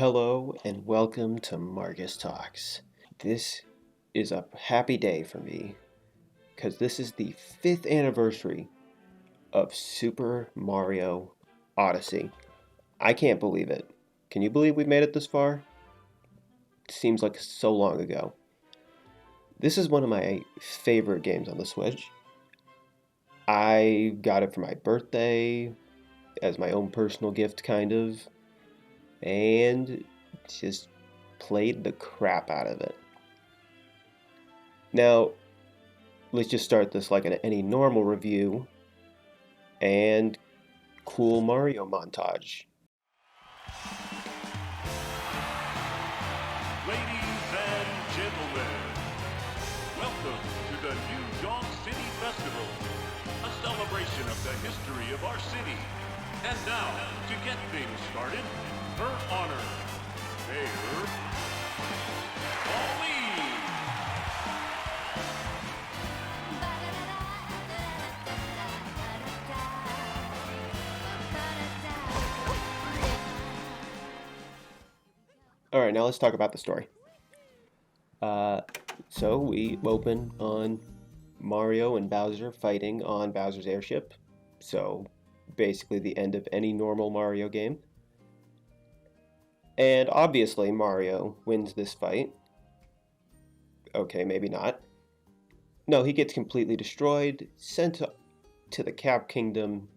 Hello and welcome to Marcus Talks. This is a happy day for me because this is the 5th anniversary of Super Mario Odyssey. I can't believe it. Can you believe we've made it this far? It seems like so long ago. This is one of my favorite games on the Switch. I got it for my birthday as my own personal gift, kind of, and just played the crap out of it. Now, let's just start this like any normal review and cool Mario montage. Ladies and gentlemen, welcome to the new Donk City Festival, a celebration of the history of our city. And now, to get things started, her honor, Mayor Bubblaine. Alright, now let's talk about the story. So we open on Mario and Bowser fighting on Bowser's airship. So basically the end of any normal Mario game. And obviously Mario wins this fight. Okay, maybe not. No, he gets completely destroyed, sent to the Cap Kingdom,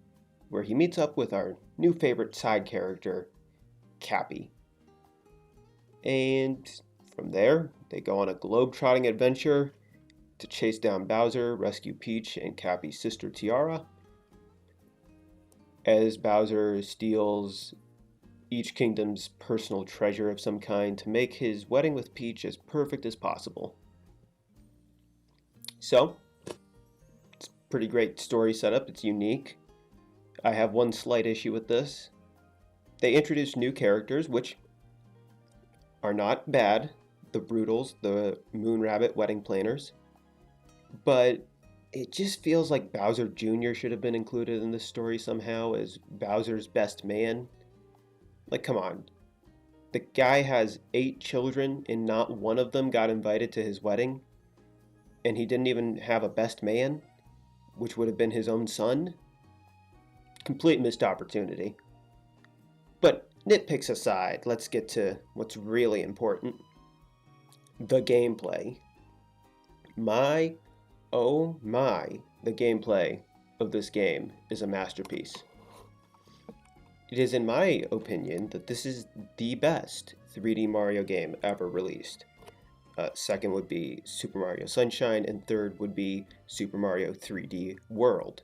where he meets up with our new favorite side character, Cappy. And from there, they go on a globe-trotting adventure to chase down Bowser, rescue Peach and Cappy's sister Tiara, as Bowser steals each kingdom's personal treasure of some kind to make his wedding with Peach as perfect as possible. So, it's a pretty great story setup, it's unique. I have one slight issue with this. They introduced new characters, which are not bad. The Brutals, the Moon Rabbit wedding planners. But it just feels like Bowser Jr. should have been included in this story somehow as Bowser's best man. Like, come on. The guy has 8 children and not one of them got invited to his wedding. And he didn't even have a best man, which would have been his own son. Complete missed opportunity. But nitpicks aside, let's get to what's really important. The gameplay. Oh my, the gameplay of this game is a masterpiece. It is in my opinion that this is the best 3D Mario game ever released. Second would be Super Mario Sunshine, and third would be Super Mario 3D World.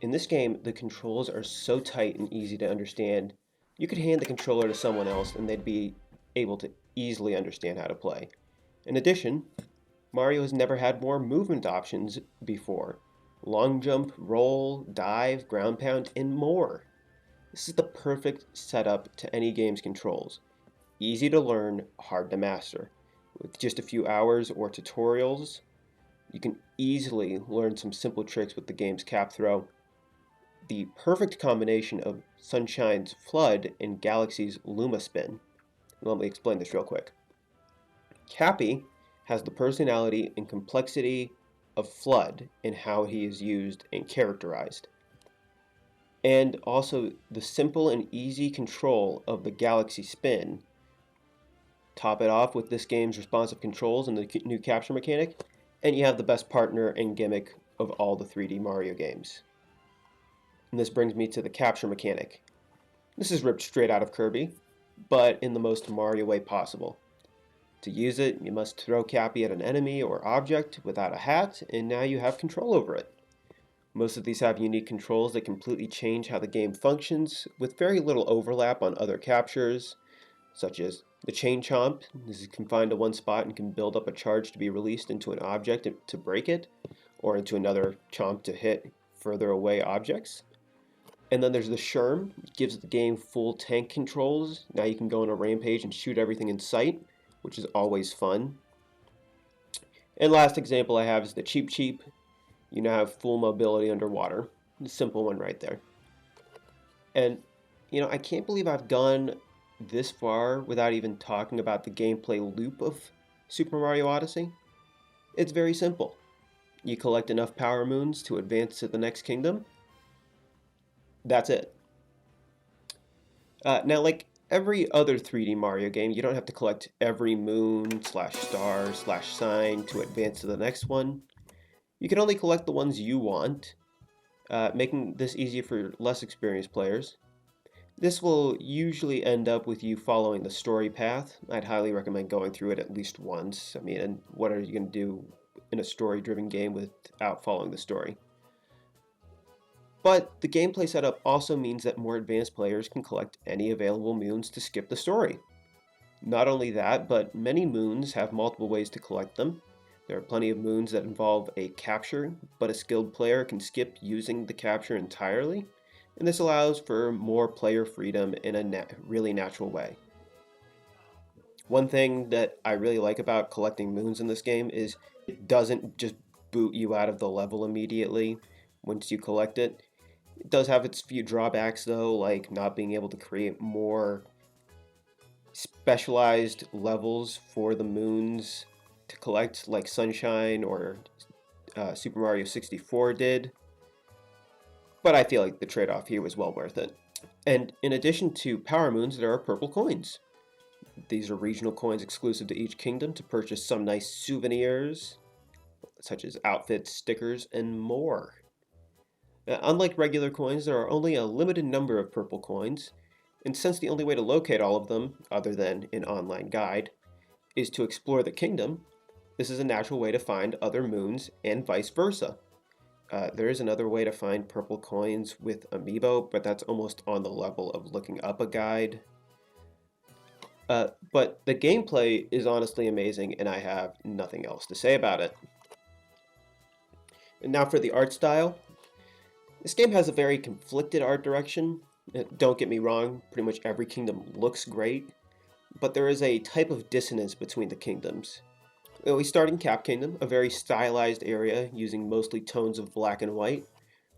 In this game, the controls are so tight and easy to understand, you could hand the controller to someone else and they'd be able to easily understand how to play. In addition, Mario has never had more movement options before. Long jump, roll, dive, ground pound, and more. This is the perfect setup to any game's controls. Easy to learn, hard to master. With just a few hours or tutorials, you can easily learn some simple tricks with the game's cap throw. The perfect combination of Sunshine's Flood and Galaxy's Luma Spin. Let me explain this real quick. Cappy has the personality and complexity of Flood in how he is used and characterized. And also the simple and easy control of the Galaxy Spin. Top it off with this game's responsive controls and the new capture mechanic, and you have the best partner and gimmick of all the 3D Mario games. And this brings me to the capture mechanic. This is ripped straight out of Kirby, but in the most Mario way possible. To use it, you must throw Cappy at an enemy or object without a hat, and now you have control over it. Most of these have unique controls that completely change how the game functions, with very little overlap on other captures, such as the Chain Chomp. This is confined to one spot and can build up a charge to be released into an object to break it, or into another Chomp to hit further away objects. And then there's the Sherm, which gives the game full tank controls. Now you can go on a rampage and shoot everything in sight, which is always fun. And last example I have is the Cheep Cheep. You now have full mobility underwater. A simple one right there. And, I can't believe I've gone this far without even talking about the gameplay loop of Super Mario Odyssey? It's very simple. You collect enough power moons to advance to the next kingdom. That's it. Now, like every other 3D Mario game, you don't have to collect every moon slash star slash sign to advance to the next one. You can only collect the ones you want, making this easier for less experienced players. This will usually end up with you following the story path. I'd highly recommend going through it at least once. I mean, and what are you going to do in a story-driven game without following the story? But the gameplay setup also means that more advanced players can collect any available moons to skip the story. Not only that, but many moons have multiple ways to collect them. There are plenty of moons that involve a capture, but a skilled player can skip using the capture entirely, and this allows for more player freedom in a really natural way. One thing that I really like about collecting moons in this game is it doesn't just boot you out of the level immediately once you collect it. It does have its few drawbacks though, like not being able to create more specialized levels for the moons to collect like Sunshine or Super Mario 64 did. But I feel like the trade-off here was well worth it. And in addition to power moons, there are purple coins. These are regional coins exclusive to each kingdom to purchase some nice souvenirs, such as outfits, stickers, and more. Unlike regular coins, there are only a limited number of purple coins, and since the only way to locate all of them, other than an online guide, is to explore the kingdom, this is a natural way to find other moons and vice versa. There is another way to find purple coins with Amiibo, but that's almost on the level of looking up a guide. But the gameplay is honestly amazing, and I have nothing else to say about it. And now for the art style. This game has a very conflicted art direction. Don't get me wrong, pretty much every kingdom looks great, but there is a type of dissonance between the kingdoms. We start in Cap Kingdom, a very stylized area using mostly tones of black and white,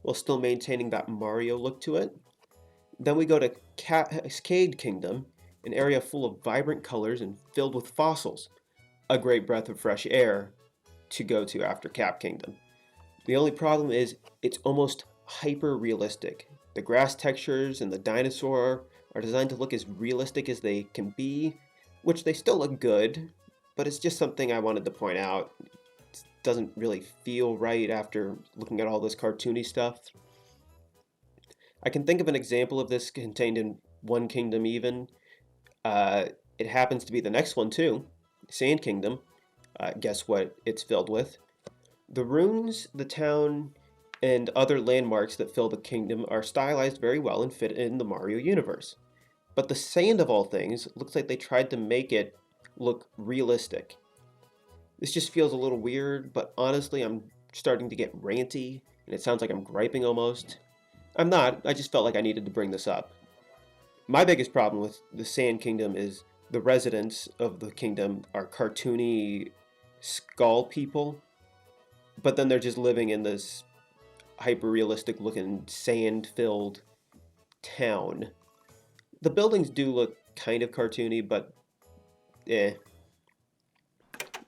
while still maintaining that Mario look to it. Then we go to Cascade Kingdom, an area full of vibrant colors and filled with fossils, a great breath of fresh air to go to after Cap Kingdom. The only problem is it's almost hyper-realistic. The grass textures and the dinosaur are designed to look as realistic as they can be, which they still look good, but it's just something I wanted to point out. It doesn't really feel right after looking at all this cartoony stuff. I can think of an example of this contained in one kingdom even. It happens to be the next one too, Sand Kingdom. Guess what it's filled with? The ruins, the town, and other landmarks that fill the kingdom are stylized very well and fit in the Mario universe. But the sand of all things looks like they tried to make it look realistic. This just feels a little weird, but honestly I'm starting to get ranty, and it sounds like I'm griping almost. I'm not, I just felt like I needed to bring this up. My biggest problem with the Sand Kingdom is the residents of the kingdom are cartoony skull people, but then they're just living in this hyper-realistic looking sand-filled town. The buildings do look kind of cartoony, but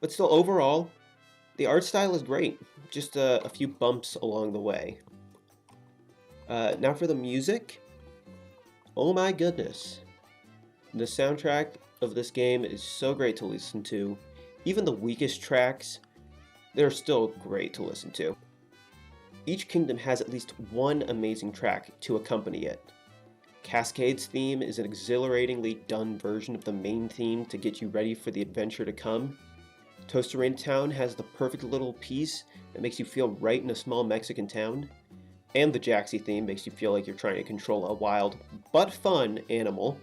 But still, overall, the art style is great. Just a few bumps along the way. Now for the music. Oh my goodness. The soundtrack of this game is so great to listen to. Even the weakest tracks, they're still great to listen to. Each kingdom has at least one amazing track to accompany it. Cascade's theme is an exhilaratingly done version of the main theme to get you ready for the adventure to come. Tosterena Town has the perfect little piece that makes you feel right in a small Mexican town. And the Jaxie theme makes you feel like you're trying to control a wild but fun animal.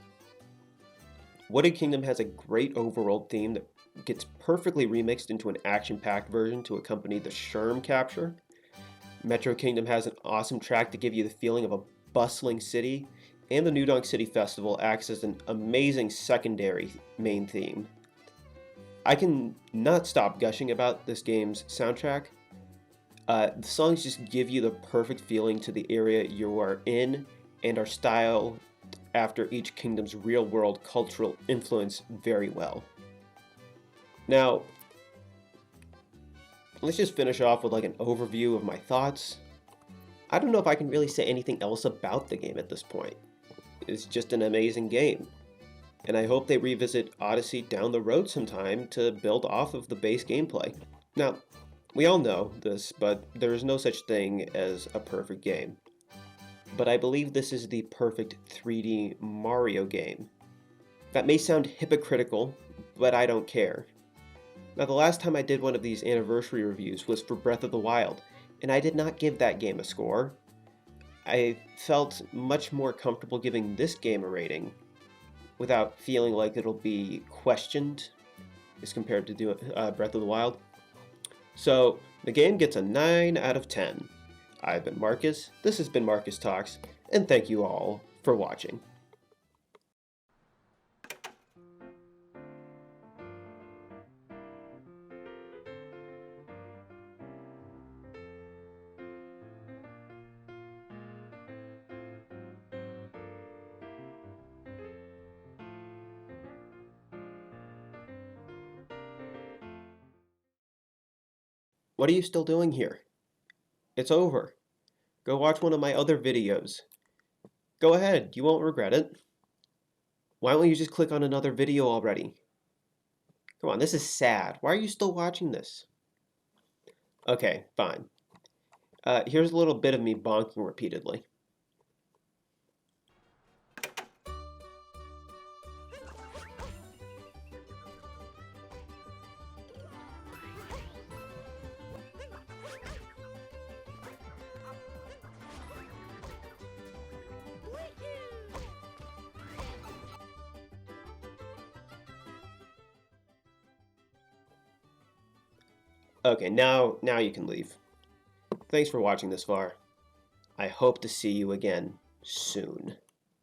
Wooded Kingdom has a great overworld theme that gets perfectly remixed into an action-packed version to accompany the Sherm capture. Metro Kingdom has an awesome track to give you the feeling of a bustling city, and the New Donk City Festival acts as an amazing secondary main theme. I can not stop gushing about this game's soundtrack. The songs just give you the perfect feeling to the area you are in and are styled after each kingdom's real-world cultural influence very well. Now, let's just finish off with like an overview of my thoughts. I don't know if I can really say anything else about the game at this point. It's just an amazing game. And I hope they revisit Odyssey down the road sometime to build off of the base gameplay. Now, we all know this, but there is no such thing as a perfect game. But I believe this is the perfect 3D Mario game. That may sound hypocritical, but I don't care. Now, the last time I did one of these anniversary reviews was for Breath of the Wild, and I did not give that game a score. I felt much more comfortable giving this game a rating without feeling like it'll be questioned as compared to Breath of the Wild. So, the game gets a 9 out of 10. I've been Marcus, this has been Marcus Talks, and thank you all for watching. What are you still doing here? It's over. Go watch one of my other videos. Go ahead, you won't regret it. Why don't you just click on another video already? Come on, this is sad. Why are you still watching this? Okay, fine. Here's a little bit of me bonking repeatedly. Okay, now you can leave. Thanks for watching this far. I hope to see you again soon.